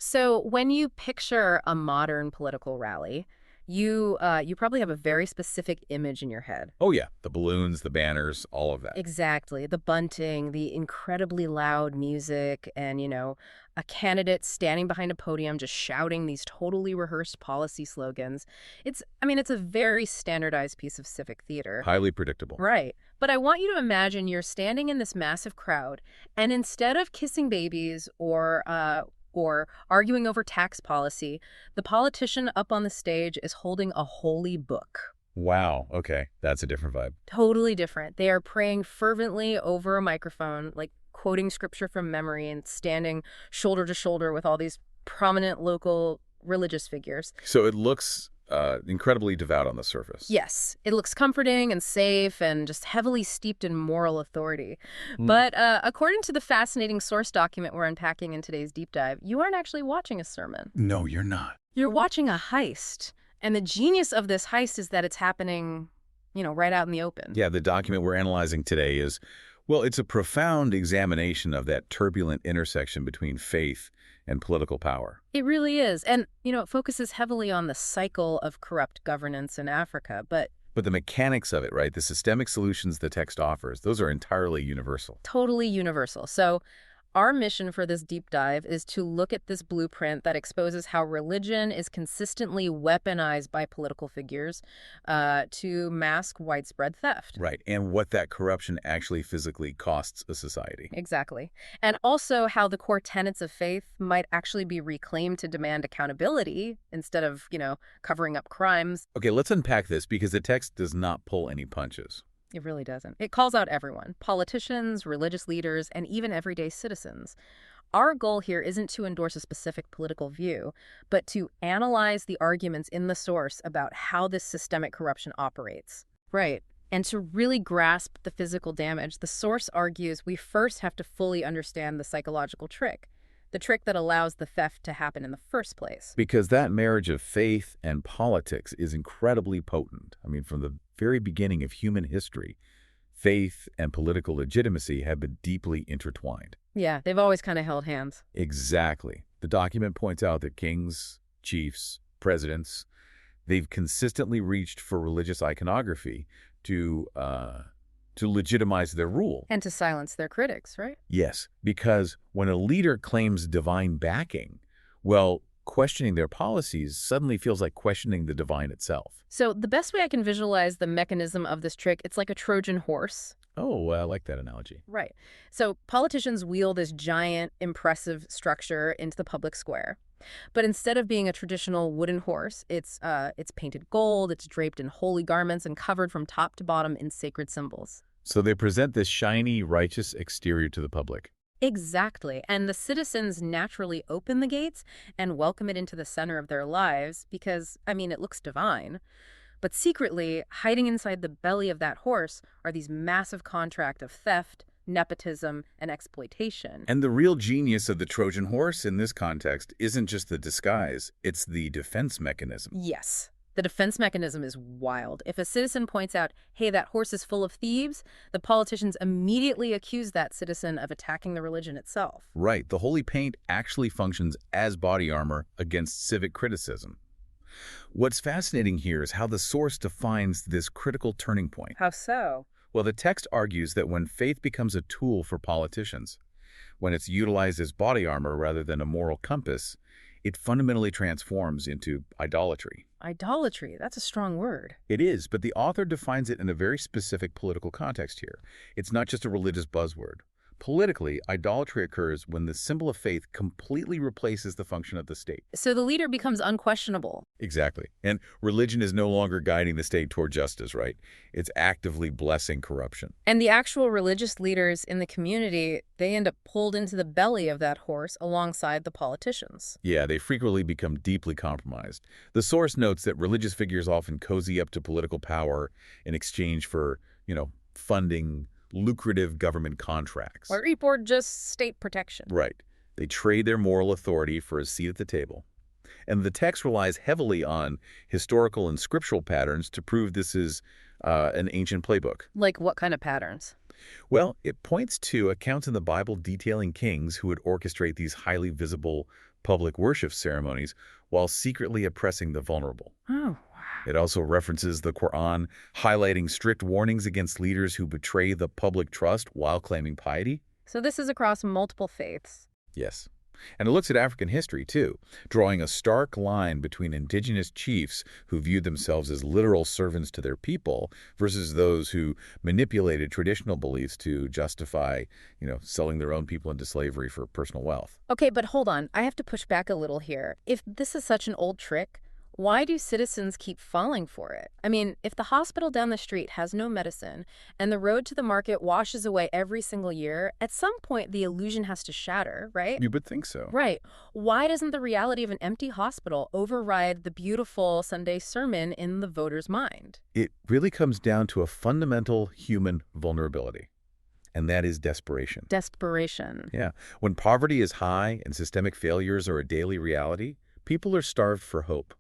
So when you picture a modern political rally, you probably have a very specific image in your head. Oh, yeah. The balloons, the banners, all of that. Exactly. The bunting, the incredibly loud music, and, a candidate standing behind a podium just shouting these totally rehearsed policy slogans. It's a very standardized piece of civic theater. Highly predictable. Right. But I want you to imagine you're standing in this massive crowd, and instead of kissing babies or arguing over tax policy, the politician up on the stage is holding a holy book. Wow. Okay. That's a different vibe. Totally different. They are praying fervently over a microphone, like quoting scripture from memory and standing shoulder to shoulder with all these prominent local religious figures. So it looks incredibly devout on the surface. Yes, it looks comforting and safe and just heavily steeped in moral authority. Mm. But according to the fascinating source document we're unpacking in today's deep dive, you aren't actually watching a sermon. No, you're not. You're watching a heist. And the genius of this heist is that it's happening, right out in the open. Yeah, the document we're analyzing today is, well, it's a profound examination of that turbulent intersection between faith and political power. It really is. And, it focuses heavily on the cycle of corrupt governance in Africa. But the mechanics of it, right, the systemic solutions the text offers, those are entirely universal. Totally universal. So our mission for this deep dive is to look at this blueprint that exposes how religion is consistently weaponized by political figures to mask widespread theft. Right, and what that corruption actually physically costs a society. Exactly. And also how the core tenets of faith might actually be reclaimed to demand accountability instead of, covering up crimes. Okay, let's unpack this because the text does not pull any punches. It really doesn't. It calls out everyone, politicians, religious leaders, and even everyday citizens. Our goal here isn't to endorse a specific political view, but to analyze the arguments in the source about how this systemic corruption operates. Right. And to really grasp the physical damage, the source argues we first have to fully understand the psychological trick. The trick that allows the theft to happen in the first place. Because that marriage of faith and politics is incredibly potent. I mean, from the very beginning of human history, faith and political legitimacy have been deeply intertwined. Yeah, they've always kind of held hands. Exactly. The document points out that kings, chiefs, presidents, they've consistently reached for religious iconography to legitimize their rule. And to silence their critics, right? Yes, because when a leader claims divine backing, well, questioning their policies suddenly feels like questioning the divine itself. So the best way I can visualize the mechanism of this trick, it's like a Trojan horse. Oh, well, I like that analogy. Right. So politicians wheel this giant, impressive structure into the public square. But instead of being a traditional wooden horse, it's painted gold, it's draped in holy garments, and covered from top to bottom in sacred symbols. So they present this shiny, righteous exterior to the public. Exactly. And the citizens naturally open the gates and welcome it into the center of their lives because, it looks divine. But secretly, hiding inside the belly of that horse are these massive contracts of theft, nepotism, and exploitation. And the real genius of the Trojan horse in this context isn't just the disguise, it's the defense mechanism. Yes. The defense mechanism is wild. If a citizen points out, hey, that horse is full of thieves, the politicians immediately accuse that citizen of attacking the religion itself. Right. The holy paint actually functions as body armor against civic criticism. What's fascinating here is how the source defines this critical turning point. How so? Well, the text argues that when faith becomes a tool for politicians, when it's utilized as body armor rather than a moral compass, it fundamentally transforms into idolatry. Idolatry, that's a strong word. It is, but the author defines it in a very specific political context here. It's not just a religious buzzword. Politically, idolatry occurs when the symbol of faith completely replaces the function of the state. So the leader becomes unquestionable. Exactly. And religion is no longer guiding the state toward justice, right? It's actively blessing corruption. And the actual religious leaders in the community, they end up pulled into the belly of that horse alongside the politicians. Yeah, they frequently become deeply compromised. The source notes that religious figures often cozy up to political power in exchange for, funding lucrative government contracts. Or just state protection. Right. They trade their moral authority for a seat at the table. And the text relies heavily on historical and scriptural patterns to prove this is an ancient playbook. Like what kind of patterns? Well, it points to accounts in the Bible detailing kings who would orchestrate these highly visible public worship ceremonies while secretly oppressing the vulnerable. Oh, It also references the Qur'an, highlighting strict warnings against leaders who betray the public trust while claiming piety. so this is across multiple faiths. Yes. And it looks at African history, too, drawing a stark line between indigenous chiefs who viewed themselves as literal servants to their people versus those who manipulated traditional beliefs to justify, selling their own people into slavery for personal wealth. Okay, but hold on. I have to push back a little here. If this is such an old trick, why do citizens keep falling for it? I mean, if the hospital down the street has no medicine and the road to the market washes away every single year, at some point the illusion has to shatter, right? You would think so. Right. Why doesn't the reality of an empty hospital override the beautiful Sunday sermon in the voter's mind? It really comes down to a fundamental human vulnerability, and that is desperation. Desperation. Yeah. When poverty is high and systemic failures are a daily reality, people are starved for hope.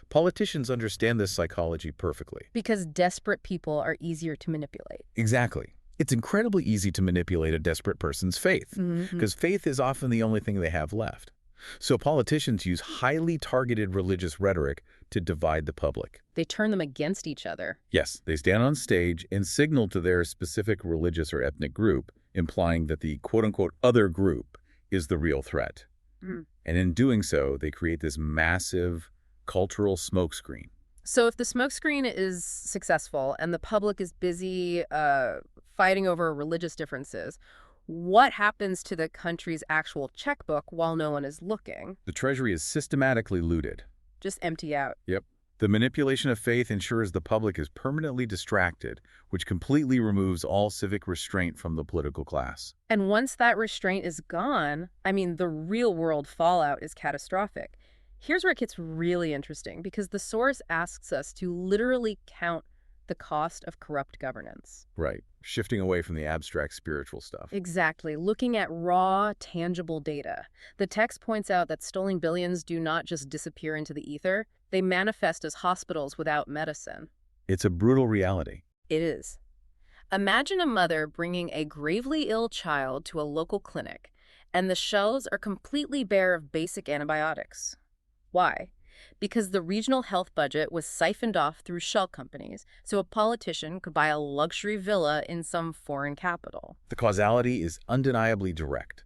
Politicians understand this psychology perfectly. Because desperate people are easier to manipulate. Exactly. It's incredibly easy to manipulate a desperate person's faith, because faith is often the only thing they have left. So politicians use highly targeted religious rhetoric to divide the public. They turn them against each other. Yes, they stand on stage and signal to their specific religious or ethnic group, implying that the quote-unquote other group is the real threat. And in doing so, they create this massive cultural smokescreen. So if the smokescreen is successful and the public is busy fighting over religious differences, what happens to the country's actual checkbook while no one is looking? The treasury is systematically looted. Just empty out. Yep. The manipulation of faith ensures the public is permanently distracted, which completely removes all civic restraint from the political class. And once that restraint is gone, the real-world fallout is catastrophic. Here's where it gets really interesting, because the source asks us to literally count the cost of corrupt governance. Right. Shifting away from the abstract spiritual stuff. Exactly. Looking at raw, tangible data. The text points out that stolen billions do not just disappear into the ether. They manifest as hospitals without medicine. It's a brutal reality. It is. Imagine a mother bringing a gravely ill child to a local clinic, and the shelves are completely bare of basic antibiotics. Why? Because the regional health budget was siphoned off through shell companies, so a politician could buy a luxury villa in some foreign capital. The causality is undeniably direct,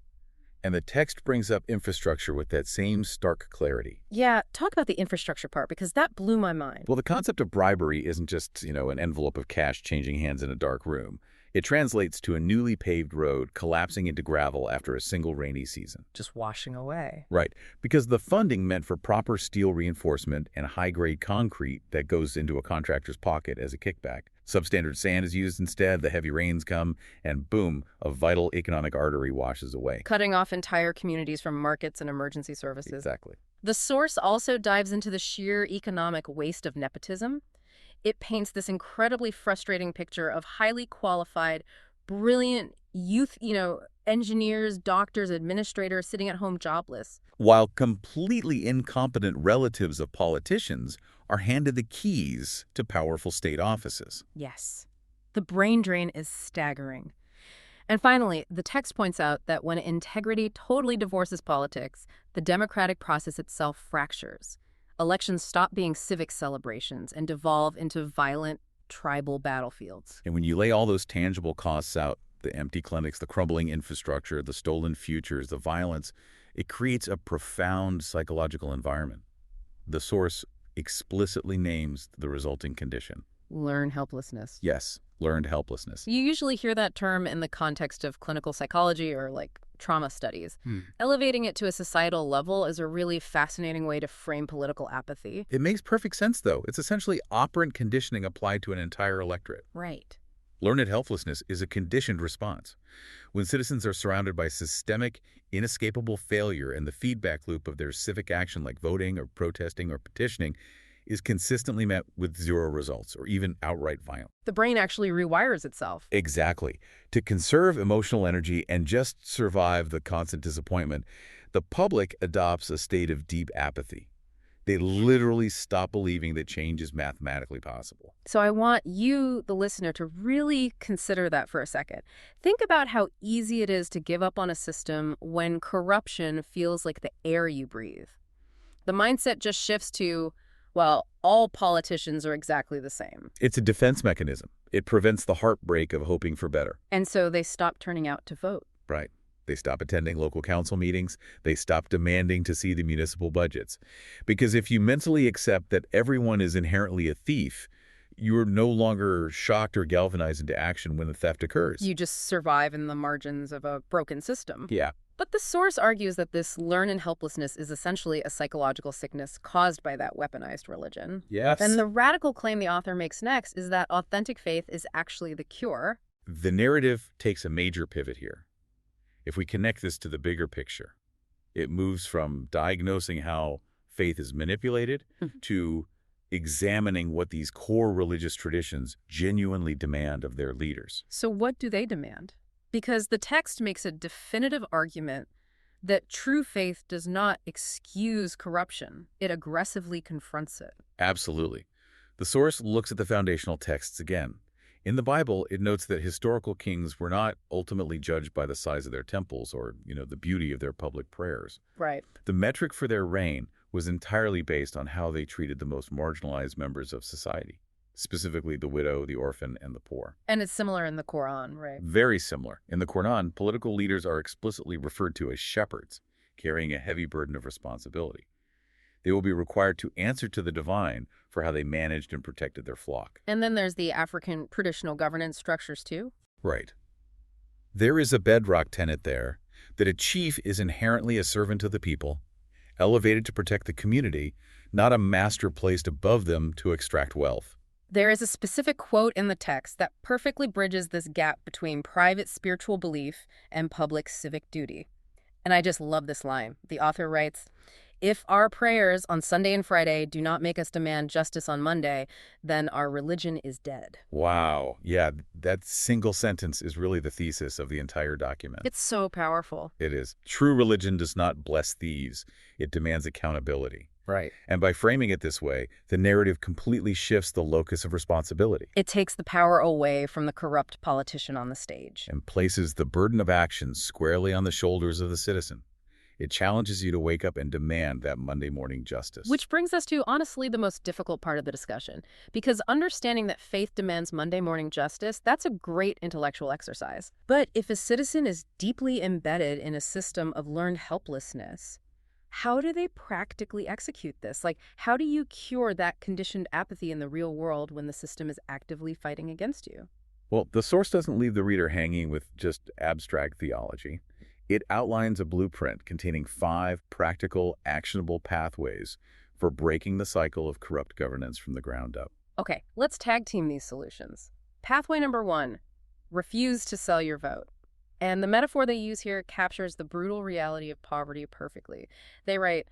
and the text brings up infrastructure with that same stark clarity. Yeah, talk about the infrastructure part, because that blew my mind. Well, the concept of bribery isn't just, an envelope of cash changing hands in a dark room. It translates to a newly paved road collapsing into gravel after a single rainy season. Just washing away. Right, because the funding meant for proper steel reinforcement and high-grade concrete that goes into a contractor's pocket as a kickback. Substandard sand is used instead, the heavy rains come, and boom, a vital economic artery washes away. Cutting off entire communities from markets and emergency services. Exactly. The source also dives into the sheer economic waste of nepotism. It paints this incredibly frustrating picture of highly qualified, brilliant youth, engineers, doctors, administrators sitting at home jobless. While completely incompetent relatives of politicians are handed the keys to powerful state offices. Yes. The brain drain is staggering. And finally, the text points out that when integrity totally divorces politics, the democratic process itself fractures. Elections stop being civic celebrations and devolve into violent, tribal battlefields. And when you lay all those tangible costs out, the empty clinics, the crumbling infrastructure, the stolen futures, the violence, it creates a profound psychological environment. The source explicitly names the resulting condition. Learn helplessness. Yes, learned helplessness. You usually hear that term in the context of clinical psychology or trauma studies. Elevating it to a societal level is a really fascinating way to frame political apathy. It makes perfect sense, though. It's essentially operant conditioning applied to an entire electorate. Right. Learned helplessness is a conditioned response. When citizens are surrounded by systemic, inescapable failure and the feedback loop of their civic action like voting or protesting or petitioning is consistently met with zero results or even outright violence. The brain actually rewires itself. Exactly. To conserve emotional energy and just survive the constant disappointment, the public adopts a state of deep apathy. They literally stop believing that change is mathematically possible. So I want you, the listener, to really consider that for a second. Think about how easy it is to give up on a system when corruption feels like the air you breathe. The mindset just shifts to, well, all politicians are exactly the same. It's a defense mechanism. It prevents the heartbreak of hoping for better. And so they stop turning out to vote. Right. They stop attending local council meetings. They stop demanding to see the municipal budgets. Because if you mentally accept that everyone is inherently a thief, you're no longer shocked or galvanized into action when the theft occurs. You just survive in the margins of a broken system. Yeah. But the source argues that this learned helplessness is essentially a psychological sickness caused by that weaponized religion. Yes. And the radical claim the author makes next is that authentic faith is actually the cure. The narrative takes a major pivot here. If we connect this to the bigger picture, it moves from diagnosing how faith is manipulated to examining what these core religious traditions genuinely demand of their leaders. So what do they demand? Because the text makes a definitive argument that true faith does not excuse corruption. It aggressively confronts it. Absolutely. The source looks at the foundational texts again. In the Bible, it notes that historical kings were not ultimately judged by the size of their temples or, the beauty of their public prayers. Right. The metric for their reign was entirely based on how they treated the most marginalized members of society, specifically the widow, the orphan, and the poor. And it's similar in the Qur'an, right? Very similar. In the Qur'an, political leaders are explicitly referred to as shepherds, carrying a heavy burden of responsibility. They will be required to answer to the divine for how they managed and protected their flock. And then there's the African traditional governance structures too. Right. There is a bedrock tenet there that a chief is inherently a servant of the people, elevated to protect the community, not a master placed above them to extract wealth. There is a specific quote in the text that perfectly bridges this gap between private spiritual belief and public civic duty. And I just love this line. The author writes, "If our prayers on Sunday and Friday do not make us demand justice on Monday, then our religion is dead." Wow. Yeah, that single sentence is really the thesis of the entire document. It's so powerful. It is. True religion does not bless thieves. It demands accountability. Right. And by framing it this way, the narrative completely shifts the locus of responsibility. It takes the power away from the corrupt politician on the stage. And places the burden of action squarely on the shoulders of the citizen. It challenges you to wake up and demand that Monday morning justice. Which brings us to, honestly, the most difficult part of the discussion. Because understanding that faith demands Monday morning justice, that's a great intellectual exercise. But if a citizen is deeply embedded in a system of learned helplessness, how do they practically execute this? Like, how do you cure that conditioned apathy in the real world when the system is actively fighting against you? Well, the source doesn't leave the reader hanging with just abstract theology. It outlines a blueprint containing 5 practical, actionable pathways for breaking the cycle of corrupt governance from the ground up. Okay, let's tag team these solutions. Pathway number 1, refuse to sell your vote. And the metaphor they use here captures the brutal reality of poverty perfectly. They write,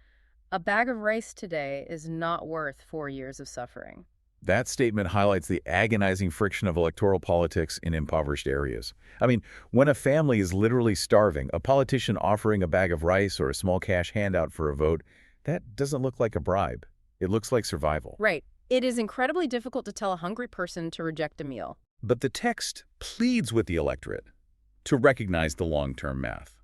"A bag of rice today is not worth 4 years of suffering." That statement highlights the agonizing friction of electoral politics in impoverished areas. I mean, when a family is literally starving, a politician offering a bag of rice or a small cash handout for a vote, that doesn't look like a bribe. It looks like survival. Right. It is incredibly difficult to tell a hungry person to reject a meal. But the text pleads with the electorate to recognize the long-term math.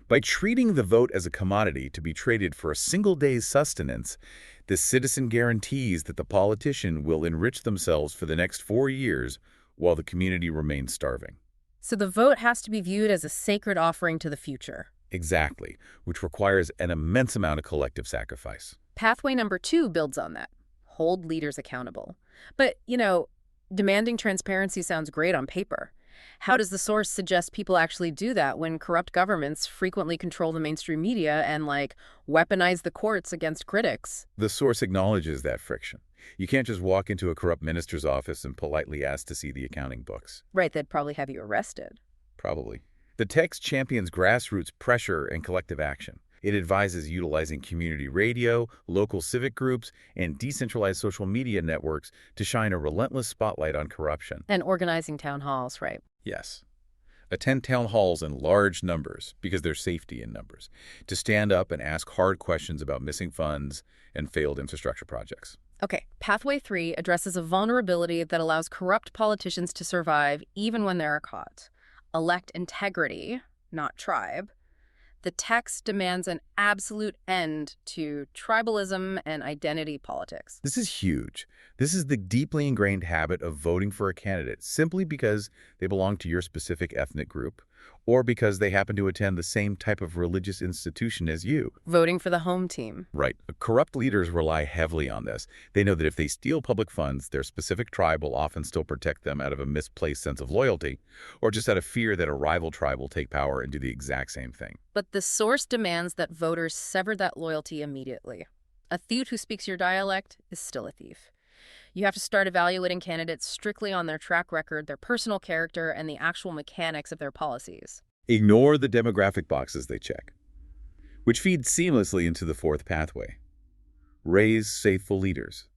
By treating the vote as a commodity to be traded for a single day's sustenance, the citizen guarantees that the politician will enrich themselves for the next 4 years while the community remains starving. So the vote has to be viewed as a sacred offering to the future. Exactly, which requires an immense amount of collective sacrifice. Pathway number 2 builds on that. Hold leaders accountable. But, demanding transparency sounds great on paper. How does the source suggest people actually do that when corrupt governments frequently control the mainstream media and, weaponize the courts against critics? The source acknowledges that friction. You can't just walk into a corrupt minister's office and politely ask to see the accounting books. Right, they'd probably have you arrested. Probably. The text champions grassroots pressure and collective action. It advises utilizing community radio, local civic groups, and decentralized social media networks to shine a relentless spotlight on corruption. And organizing town halls, right? Yes. attend town halls in large numbers because there's safety in numbers, to stand up and ask hard questions about missing funds and failed infrastructure projects. Okay, Pathway 3 addresses a vulnerability that allows corrupt politicians to survive even when they're caught. Elect integrity, not tribe. The text demands an absolute end to tribalism and identity politics. This is huge. This is the deeply ingrained habit of voting for a candidate simply because they belong to your specific ethnic group or because they happen to attend the same type of religious institution as you. Voting for the home team. Right. Corrupt leaders rely heavily on this. They know that if they steal public funds, their specific tribe will often still protect them out of a misplaced sense of loyalty or just out of fear that a rival tribe will take power and do the exact same thing. But the source demands that voters sever that loyalty immediately. A thief who speaks your dialect is still a thief. You have to start evaluating candidates strictly on their track record, their personal character, and the actual mechanics of their policies. Ignore the demographic boxes they check, which feed seamlessly into the fourth pathway. Raise faithful leaders.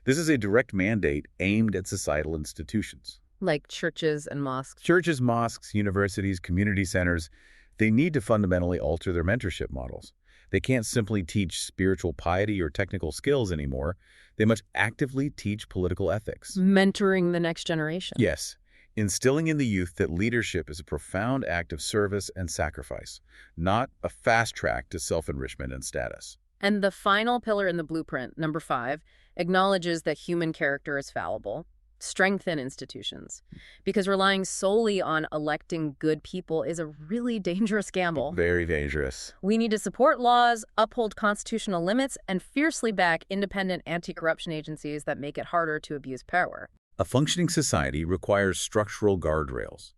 This is a direct mandate aimed at societal institutions. Like churches and mosques. Churches, mosques, universities, community centers, they need to fundamentally alter their mentorship models. They can't simply teach spiritual piety or technical skills anymore. They must actively teach political ethics. Mentoring the next generation. Yes, instilling in the youth that leadership is a profound act of service and sacrifice, not a fast track to self-enrichment and status. And the final pillar in the blueprint, number 5, acknowledges that human character is fallible. Strengthen institutions. Because relying solely on electing good people is a really dangerous gamble. Very dangerous. We need to support laws, uphold constitutional limits, and fiercely back independent anti-corruption agencies that make it harder to abuse power. A functioning society requires structural guardrails.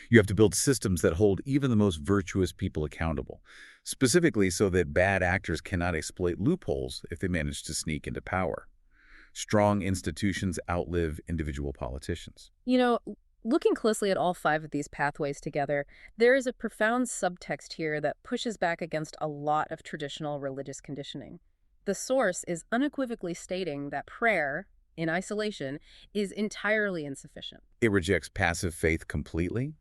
You have to build systems that hold even the most virtuous people accountable, specifically so that bad actors cannot exploit loopholes if they manage to sneak into power. Strong institutions outlive individual politicians. You know, looking closely at all 5 of these pathways together, there is a profound subtext here that pushes back against a lot of traditional religious conditioning. The source is unequivocally stating that prayer, in isolation, is entirely insufficient. It rejects passive faith completely.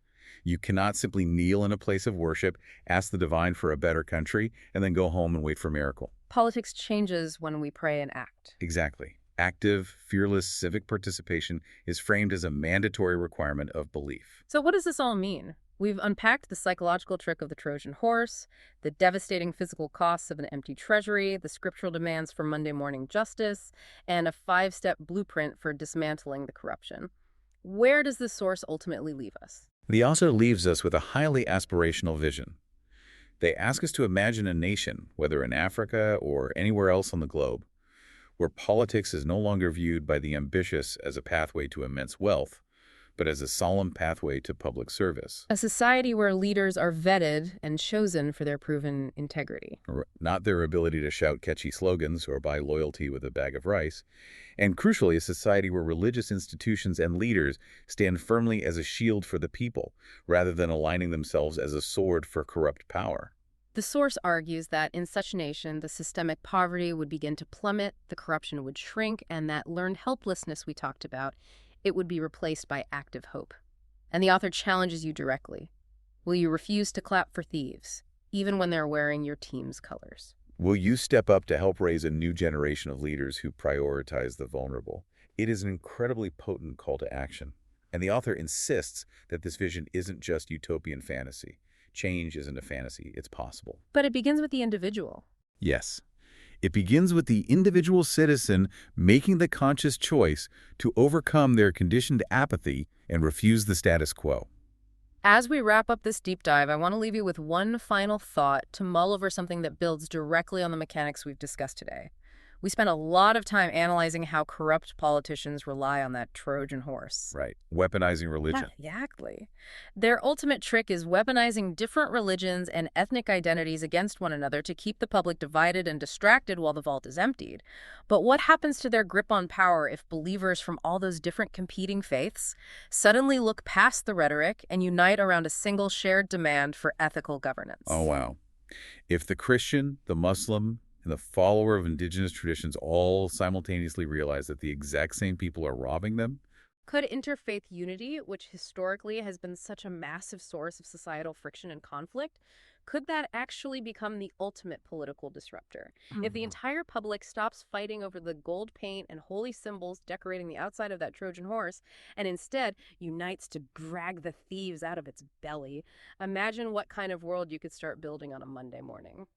You cannot simply kneel in a place of worship, ask the divine for a better country, and then go home and wait for a miracle. Politics changes when we pray and act. Exactly. Active, fearless civic participation is framed as a mandatory requirement of belief. So what does this all mean? We've unpacked the psychological trick of the Trojan horse, the devastating physical costs of an empty treasury, the scriptural demands for Monday morning justice, and a 5-step blueprint for dismantling the corruption. Where does this source ultimately leave us? The author leaves us with a highly aspirational vision. They ask us to imagine a nation, whether in Africa or anywhere else on the globe, where politics is no longer viewed by the ambitious as a pathway to immense wealth, but as a solemn pathway to public service. A society where leaders are vetted and chosen for their proven integrity. Not their ability to shout catchy slogans or buy loyalty with a bag of rice. And crucially, a society where religious institutions and leaders stand firmly as a shield for the people, rather than aligning themselves as a sword for corrupt power. The source argues that in such a nation, the systemic poverty would begin to plummet, the corruption would shrink, and that learned helplessness we talked about, it would be replaced by active hope. And the author challenges you directly. Will you refuse to clap for thieves, even when they're wearing your team's colors? Will you step up to help raise a new generation of leaders who prioritize the vulnerable? It is an incredibly potent call to action. And the author insists that this vision isn't just utopian fantasy. Change isn't a fantasy, it's possible. But it begins with the individual. Yes. It begins with the individual citizen making the conscious choice to overcome their conditioned apathy and refuse the status quo. As we wrap up this deep dive, I want to leave you with one final thought to mull over something that builds directly on the mechanics we've discussed today. We spent a lot of time analyzing how corrupt politicians rely on that Trojan horse. Right. Weaponizing religion. Yeah, exactly. Their ultimate trick is weaponizing different religions and ethnic identities against one another to keep the public divided and distracted while the vault is emptied. But what happens to their grip on power if believers from all those different competing faiths suddenly look past the rhetoric and unite around a single shared demand for ethical governance? Oh, wow. If the Christian, the Muslim, and the follower of indigenous traditions all simultaneously realize that the exact same people are robbing them, Could interfaith unity, which historically has been such a massive source of societal friction and conflict, could that actually become the ultimate political disruptor? If the entire public stops fighting over the gold paint and holy symbols decorating the outside of that Trojan horse and instead unites to drag the thieves out of its belly, imagine what kind of world you could start building on a Monday morning.